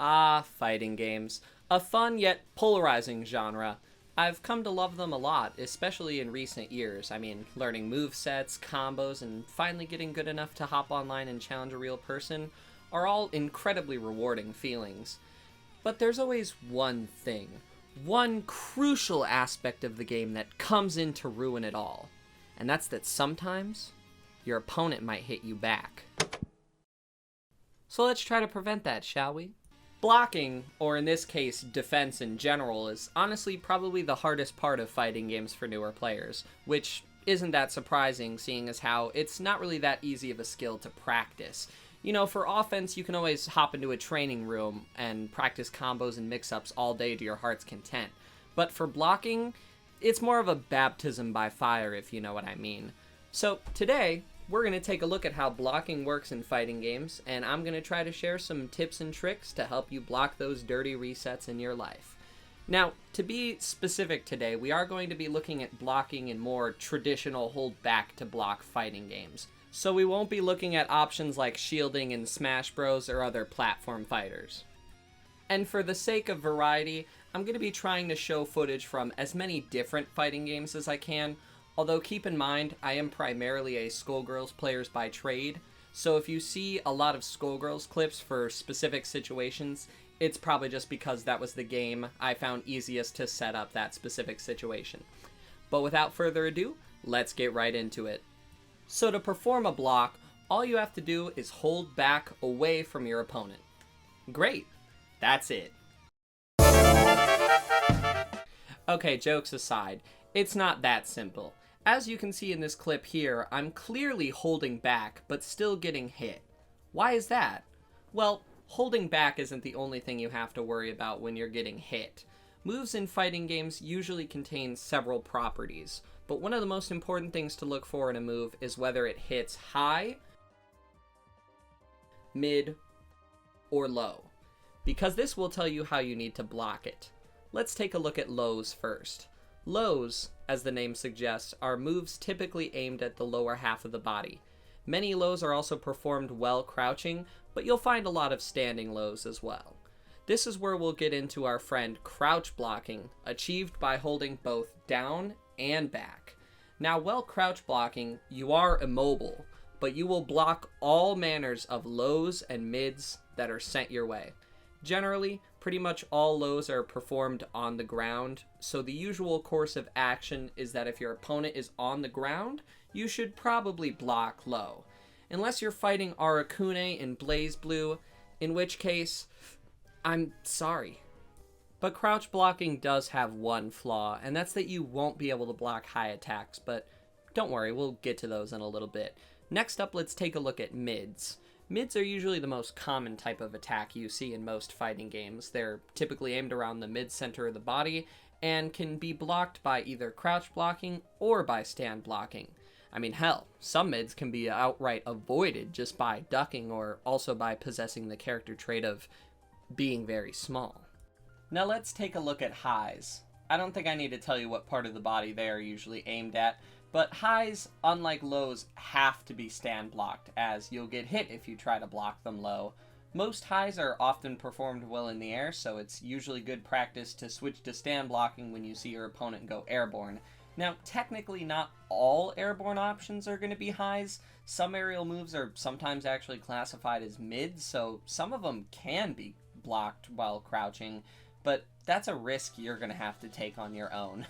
Ah, fighting games. A fun yet polarizing genre. I've come to love them a lot, especially in recent years. I mean, learning movesets, combos, and finally getting good enough to hop online and challenge a real person are all incredibly rewarding feelings. But there's always one thing, one crucial aspect of the game that comes in to ruin it all. And that's that sometimes your opponent might hit you back. So let's try to prevent that, shall we? Blocking, or in this case, defense in general, is honestly probably the hardest part of fighting games for newer players, which isn't that surprising seeing as how it's not really that easy of a skill to practice. You know, for offense, you can always hop into a training room and practice combos and mix-ups all day to your heart's content. But for blocking, it's more of a baptism by fire, if you know what I mean. So today, we're going to take a look at how blocking works in fighting games, and I'm going to try to share some tips and tricks to help you block those dirty resets in your life. Now, to be specific today, we are going to be looking at blocking in more traditional hold back to block fighting games. So we won't be looking at options like shielding in Smash Bros. Or other platform fighters. And for the sake of variety, I'm going to be trying to show footage from as many different fighting games as I can, although keep in mind, I am primarily a Skullgirls player by trade, so if you see a lot of Skullgirls clips for specific situations, it's probably just because that was the game I found easiest to set up that specific situation. But without further ado, let's get right into it. So to perform a block, all you have to do is hold back away from your opponent. Great, that's it. Okay, jokes aside, it's not that simple. As you can see in this clip here, I'm clearly holding back, but still getting hit. Why is that? Well, holding back isn't the only thing you have to worry about when you're getting hit. Moves in fighting games usually contain several properties, but one of the most important things to look for in a move is whether it hits high, mid, or low, because this will tell you how you need to block it. Let's take a look at lows first. Lows, as the name suggests, are moves typically aimed at the lower half of the body. Many lows are also performed while crouching, but you'll find a lot of standing lows as well. This is where we'll get into our friend crouch blocking, achieved by holding both down and back. Now, while crouch blocking, you are immobile, but you will block all manners of lows and mids that are sent your way. Generally, pretty much all lows are performed on the ground, so the usual course of action is that if your opponent is on the ground, you should probably block low. Unless you're fighting Arakune in BlazBlue, in which case, I'm sorry. But crouch blocking does have one flaw, and that's that you won't be able to block high attacks, but don't worry, we'll get to those in a little bit. Next up, let's take a look at mids. Mids are usually the most common type of attack you see in most fighting games. They're typically aimed around the mid-center of the body and can be blocked by either crouch blocking or by stand blocking. I mean, hell, some mids can be outright avoided just by ducking or also by possessing the character trait of being very small. Now let's take a look at highs. I don't think I need to tell you what part of the body they are usually aimed at, but highs, unlike lows, have to be stand blocked, as you'll get hit if you try to block them low. Most highs are often performed well in the air, so it's usually good practice to switch to stand blocking when you see your opponent go airborne. Now, technically not all airborne options are going to be highs. Some aerial moves are sometimes actually classified as mids, so some of them can be blocked while crouching, but that's a risk you're going to have to take on your own.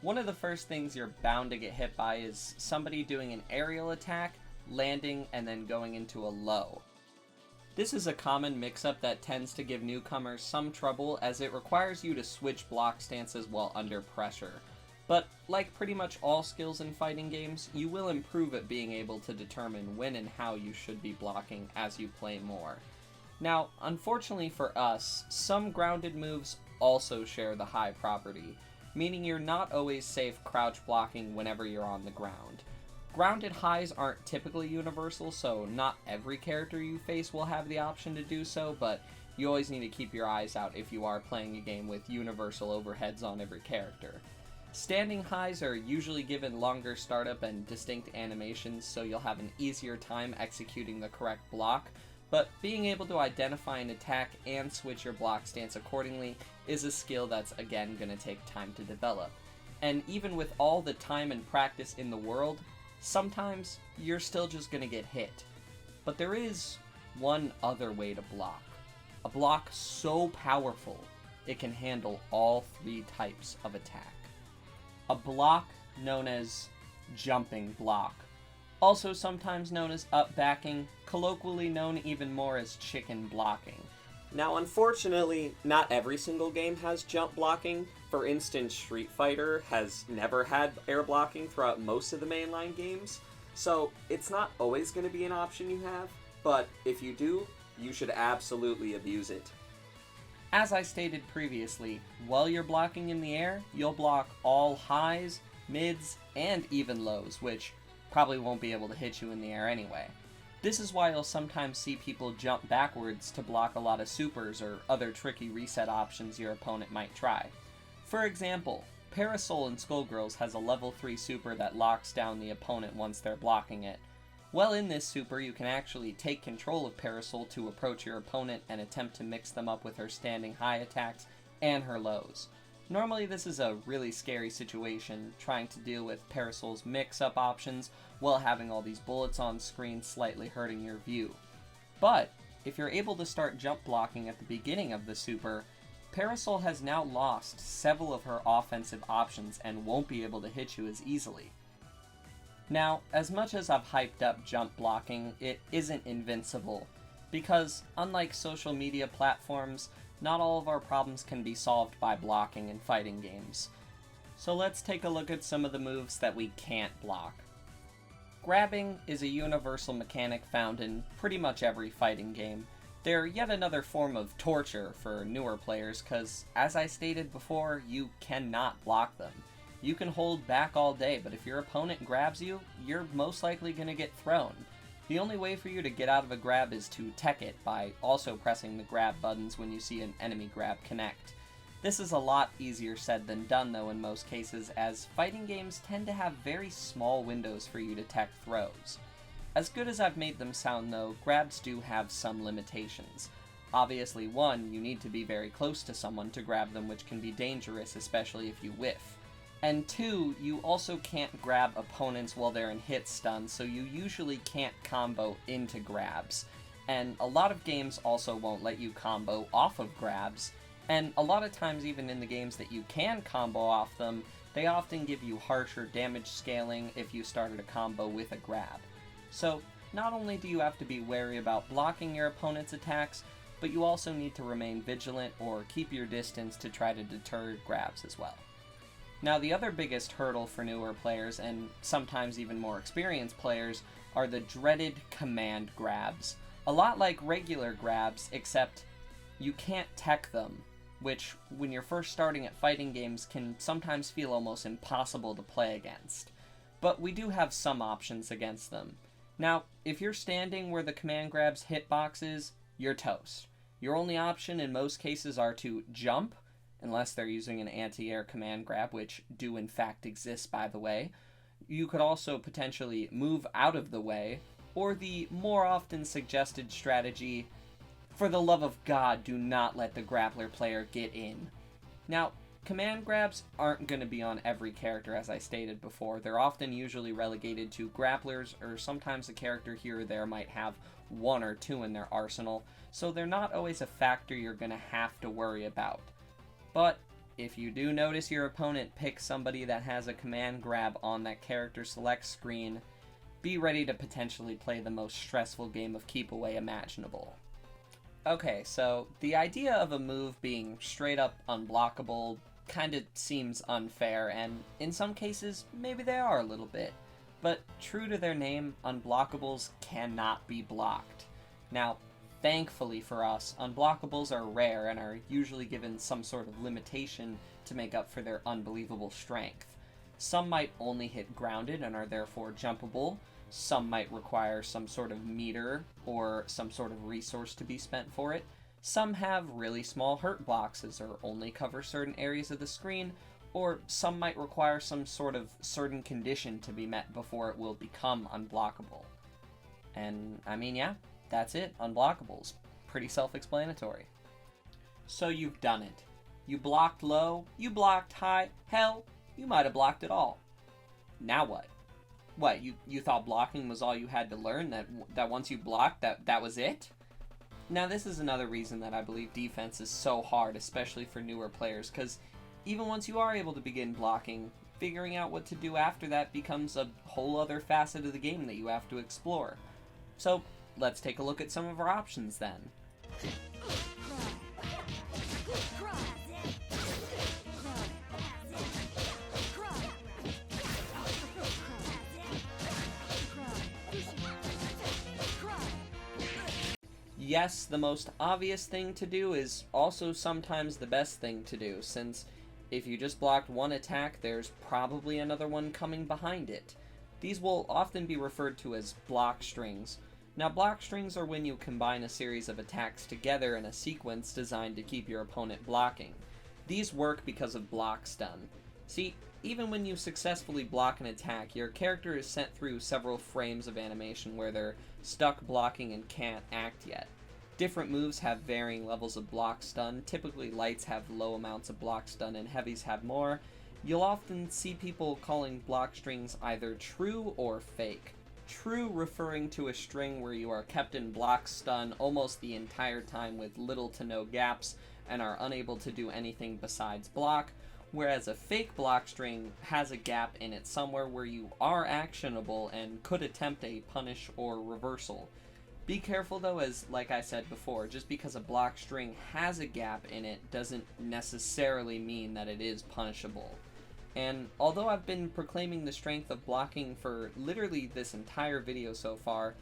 One of the first things you're bound to get hit by is somebody doing an aerial attack, landing, and then going into a low. This is a common mix-up that tends to give newcomers some trouble, as it requires you to switch block stances while under pressure. But like pretty much all skills in fighting games, you will improve at being able to determine when and how you should be blocking as you play more. Now, unfortunately for us, some grounded moves also share the high property, meaning you're not always safe crouch blocking whenever you're on the ground. Grounded highs aren't typically universal, so not every character you face will have the option to do so, but you always need to keep your eyes out if you are playing a game with universal overheads on every character. Standing highs are usually given longer startup and distinct animations, so you'll have an easier time executing the correct block, but being able to identify an attack and switch your block stance accordingly is a skill that's again going to take time to develop. And even with all the time and practice in the world, sometimes you're still just going to get hit. But there is one other way to block. A block so powerful it can handle all three types of attack. A block known as jumping block, also sometimes known as up backing, colloquially known even more as chicken blocking. Now, unfortunately, not every single game has jump blocking. For instance, Street Fighter has never had air blocking throughout most of the mainline games, so it's not always going to be an option you have, but if you do, you should absolutely abuse it. As I stated previously, while you're blocking in the air, you'll block all highs, mids, and even lows, which probably won't be able to hit you in the air anyway. This is why you'll sometimes see people jump backwards to block a lot of supers or other tricky reset options your opponent might try. For example, Parasol in Skullgirls has a level 3 super that locks down the opponent once they're blocking it. Well, in this super, you can actually take control of Parasol to approach your opponent and attempt to mix them up with her standing high attacks and her lows. Normally this is a really scary situation, trying to deal with Parasol's mix-up options while having all these bullets on screen slightly hurting your view. But if you're able to start jump blocking at the beginning of the super, Parasol has now lost several of her offensive options and won't be able to hit you as easily. Now, as much as I've hyped up jump blocking, it isn't invincible, because unlike social media platforms, not all of our problems can be solved by blocking in fighting games. So let's take a look at some of the moves that we can't block. Grabbing is a universal mechanic found in pretty much every fighting game. They're yet another form of torture for newer players, because as I stated before, you cannot block them. You can hold back all day, but if your opponent grabs you, you're most likely going to get thrown. The only way for you to get out of a grab is to tech it by also pressing the grab buttons when you see an enemy grab connect. This is a lot easier said than done though in most cases, as fighting games tend to have very small windows for you to tech throws. As good as I've made them sound though, grabs do have some limitations. Obviously, one, you need to be very close to someone to grab them, which can be dangerous, especially if you whiff. And two, you also can't grab opponents while they're in hit stun, so you usually can't combo into grabs. And a lot of games also won't let you combo off of grabs, and a lot of times even in the games that you can combo off them, they often give you harsher damage scaling if you started a combo with a grab. So not only do you have to be wary about blocking your opponent's attacks, but you also need to remain vigilant or keep your distance to try to deter grabs as well. Now, the other biggest hurdle for newer players, and sometimes even more experienced players, are the dreaded command grabs. A lot like regular grabs, except you can't tech them, which, when you're first starting at fighting games, can sometimes feel almost impossible to play against. But we do have some options against them. Now, if you're standing where the command grab's hitbox is, you're toast. Your only option in most cases are to jump, unless they're using an anti-air command grab, which do in fact exist, by the way. You could also potentially move out of the way, or the more often suggested strategy, for the love of God, do not let the grappler player get in. Now, command grabs aren't going to be on every character, as I stated before. They're often usually relegated to grapplers, or sometimes a character here or there might have one or two in their arsenal, so they're not always a factor you're going to have to worry about. But if you do notice your opponent pick somebody that has a command grab on that character select screen, be ready to potentially play the most stressful game of keep away imaginable. Okay, so the idea of a move being straight up unblockable kinda seems unfair, and in some cases, maybe they are a little bit. But true to their name, unblockables cannot be blocked. Now, thankfully for us, unblockables are rare and are usually given some sort of limitation to make up for their unbelievable strength. Some might only hit grounded and are therefore jumpable. Some might require some sort of meter or some sort of resource to be spent for it. Some have really small hurt boxes or only cover certain areas of the screen, or some might require some sort of certain condition to be met before it will become unblockable. And I mean, yeah, that's it, unblockables. Pretty self-explanatory. So you've done it. You blocked low, you blocked high, hell, you might have blocked it all. Now what? What, you thought blocking was all you had to learn, that once you blocked, that was it? Now this is another reason that I believe defense is so hard, especially for newer players, because even once you are able to begin blocking, figuring out what to do after that becomes a whole other facet of the game that you have to explore. So let's take a look at some of our options then. Yes, the most obvious thing to do is also sometimes the best thing to do, since if you just blocked one attack, there's probably another one coming behind it. These will often be referred to as block strings. Now, block strings are when you combine a series of attacks together in a sequence designed to keep your opponent blocking. These work because of block stun. See, even when you successfully block an attack, your character is sent through several frames of animation where they're stuck blocking and can't act yet. Different moves have varying levels of block stun. Typically lights have low amounts of block stun and heavies have more. You'll often see people calling block strings either true or fake. True referring to a string where you are kept in block stun almost the entire time with little to no gaps and are unable to do anything besides block, whereas a fake block string has a gap in it somewhere where you are actionable and could attempt a punish or reversal. Be careful though, as like I said before, just because a block string has a gap in it doesn't necessarily mean that it is punishable. And although I've been proclaiming the strength of blocking for literally this entire video so far,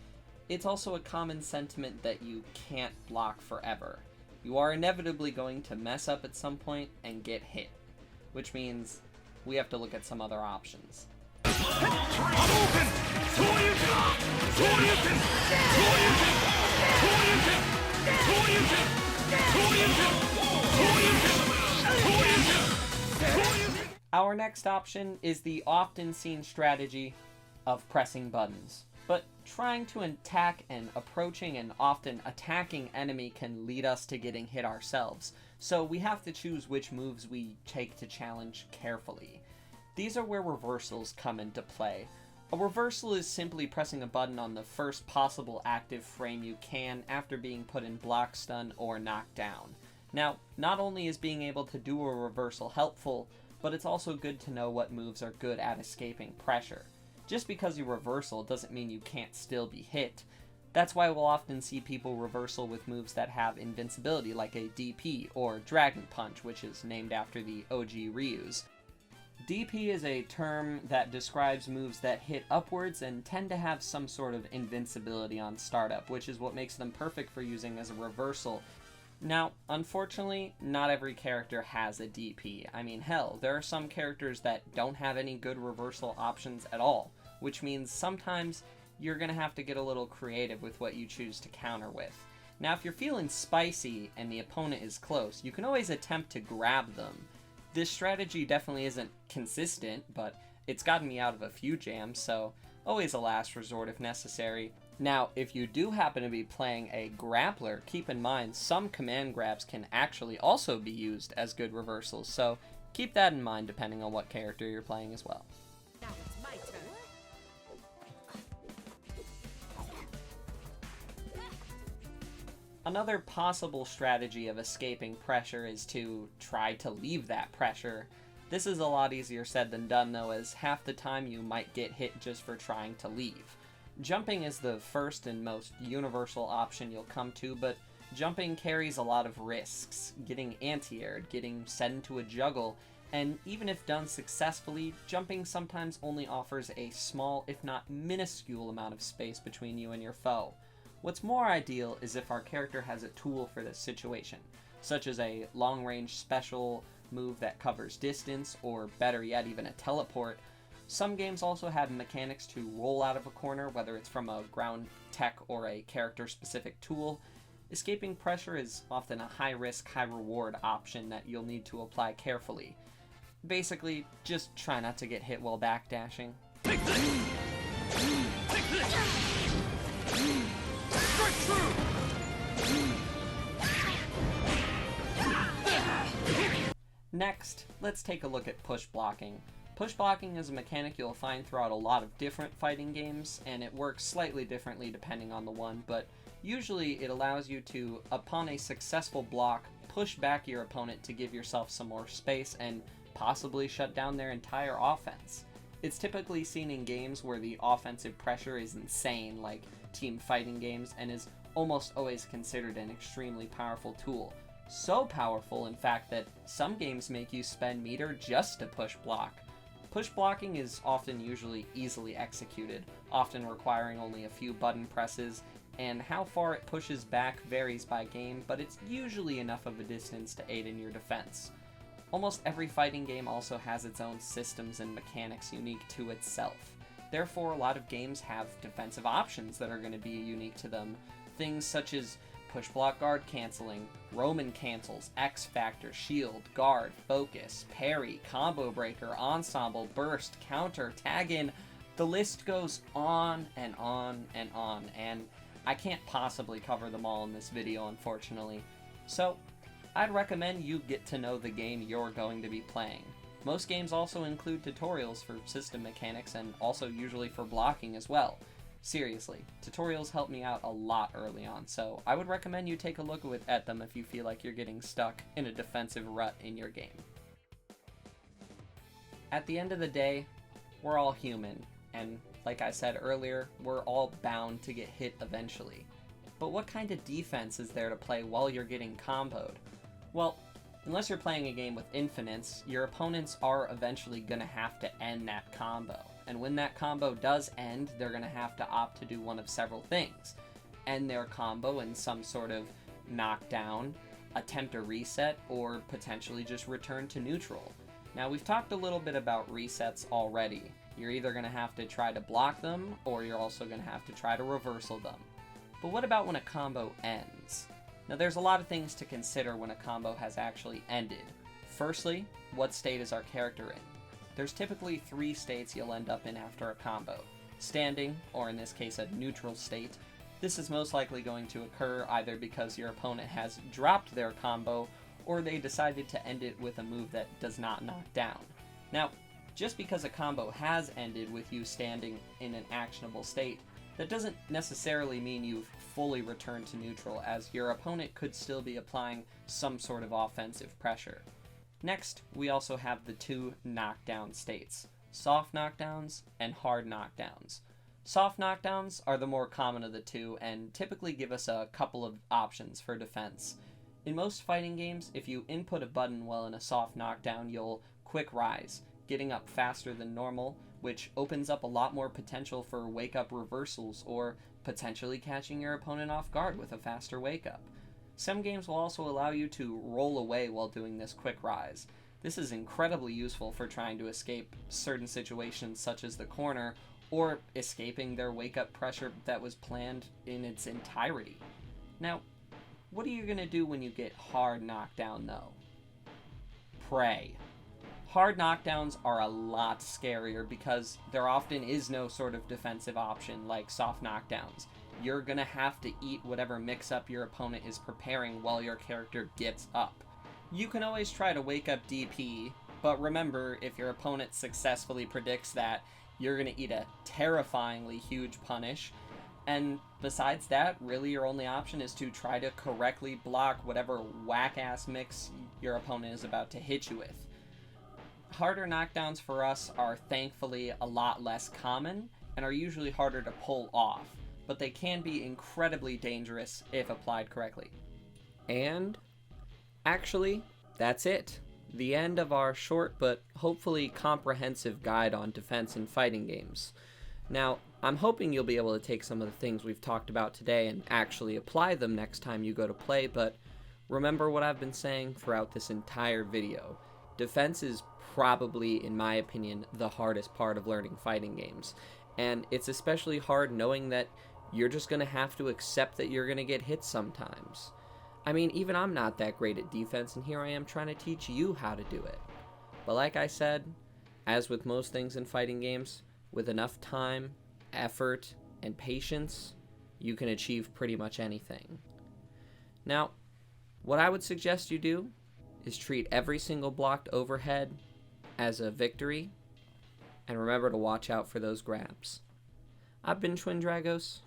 it's also a common sentiment that you can't block forever. You are inevitably going to mess up at some point and get hit, which means we have to look at some other options. Our next option is the often seen strategy of pressing buttons. But trying to attack an approaching and often attacking enemy can lead us to getting hit ourselves, so we have to choose which moves we take to challenge carefully. These are where reversals come into play. A reversal is simply pressing a button on the first possible active frame you can after being put in block stun or knocked down. Now, not only is being able to do a reversal helpful, but it's also good to know what moves are good at escaping pressure. Just because you reversal doesn't mean you can't still be hit. That's why we'll often see people reversal with moves that have invincibility, like a DP or Dragon Punch, which is named after the OG Ryus. DP is a term that describes moves that hit upwards and tend to have some sort of invincibility on startup, which is what makes them perfect for using as a reversal. Now, unfortunately, not every character has a DP. I mean, hell, there are some characters that don't have any good reversal options at all, which means sometimes you're going to have to get a little creative with what you choose to counter with. Now, if you're feeling spicy and the opponent is close, you can always attempt to grab them. This strategy definitely isn't consistent, but it's gotten me out of a few jams, so always a last resort if necessary. Now, if you do happen to be playing a grappler, keep in mind some command grabs can actually also be used as good reversals, so keep that in mind depending on what character you're playing as well. Now it's my turn. Another possible strategy of escaping pressure is to try to leave that pressure. This is a lot easier said than done though, as half the time you might get hit just for trying to leave. Jumping is the first and most universal option you'll come to, but jumping carries a lot of risks. Getting anti-aired, getting sent into a juggle, and even if done successfully, jumping sometimes only offers a small, if not minuscule amount of space between you and your foe. What's more ideal is if our character has a tool for this situation, such as a long-range special move that covers distance, or better yet, even a teleport. Some games also have mechanics to roll out of a corner, whether it's from a ground tech or a character-specific tool. Escaping pressure is often a high-risk, high-reward option that you'll need to apply carefully. Basically, just try not to get hit while backdashing. Strike true! Next, let's take a look at push blocking. Push blocking is a mechanic you'll find throughout a lot of different fighting games, and it works slightly differently depending on the one, but usually it allows you to, upon a successful block, push back your opponent to give yourself some more space and possibly shut down their entire offense. It's typically seen in games where the offensive pressure is insane, like team fighting games, and is almost always considered an extremely powerful tool. So powerful, in fact, that some games make you spend meter just to push block. Push blocking is often usually easily executed, often requiring only a few button presses, and how far it pushes back varies by game, but it's usually enough of a distance to aid in your defense. Almost every fighting game also has its own systems and mechanics unique to itself. Therefore, a lot of games have defensive options that are going to be unique to them. Things such as push block guard canceling, Roman cancels, X Factor, shield, guard, focus, parry, combo breaker, ensemble, burst, counter, tag in. The list goes on and on and on, and I can't possibly cover them all in this video, unfortunately. So, I'd recommend you get to know the game you're going to be playing. Most games also include tutorials for system mechanics and also usually for blocking as well. Seriously, tutorials help me out a lot early on, so I would recommend you take a look at them if you feel like you're getting stuck in a defensive rut in your game. At the end of the day, we're all human, and like I said earlier, we're all bound to get hit eventually. But what kind of defense is there to play while you're getting comboed? Well, unless you're playing a game with infinites, your opponents are eventually going to have to end that combo. And when that combo does end, they're going to have to opt to do one of several things. End their combo in some sort of knockdown, attempt a reset, or potentially just return to neutral. Now, we've talked a little bit about resets already. You're either going to have to try to block them, or you're also going to have to try to reversal them. But what about when a combo ends? Now, there's a lot of things to consider when a combo has actually ended. Firstly, what state is our character in? There's typically 3 states you'll end up in after a combo. Standing, or in this case a neutral state. This is most likely going to occur either because your opponent has dropped their combo, or they decided to end it with a move that does not knock down. Now, just because a combo has ended with you standing in an actionable state, that doesn't necessarily mean you've fully returned to neutral, as your opponent could still be applying some sort of offensive pressure. Next, we also have the 2 knockdown states, soft knockdowns and hard knockdowns. Soft knockdowns are the more common of the two and typically give us a couple of options for defense. In most fighting games, if you input a button while in a soft knockdown, you'll quick rise, getting up faster than normal, which opens up a lot more potential for wake-up reversals or potentially catching your opponent off guard with a faster wake-up. Some games will also allow you to roll away while doing this quick rise. This is incredibly useful for trying to escape certain situations such as the corner, or escaping their wake-up pressure that was planned in its entirety. Now, what are you going to do when you get hard knockdown though? Pray. Hard knockdowns are a lot scarier because there often is no sort of defensive option like soft knockdowns. You're gonna have to eat whatever mix-up your opponent is preparing while your character gets up. You can always try to wake up DP, but remember, if your opponent successfully predicts that, you're gonna eat a terrifyingly huge punish, and besides that, really your only option is to try to correctly block whatever whack-ass mix your opponent is about to hit you with. Harder knockdowns for us are thankfully a lot less common, and are usually harder to pull off, but they can be incredibly dangerous if applied correctly. And actually, that's it. The end of our short but hopefully comprehensive guide on defense in fighting games. Now, I'm hoping you'll be able to take some of the things we've talked about today and actually apply them next time you go to play, but remember what I've been saying throughout this entire video. Defense is probably, in my opinion, the hardest part of learning fighting games, and it's especially hard knowing that you're just going to have to accept that you're going to get hit sometimes. I mean, even I'm not that great at defense, and here I am trying to teach you how to do it. But like I said, as with most things in fighting games, with enough time, effort, and patience, you can achieve pretty much anything. Now, what I would suggest you do is treat every single blocked overhead as a victory, and remember to watch out for those grabs. I've been Twin Dragos,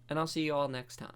and I'll see you all next time.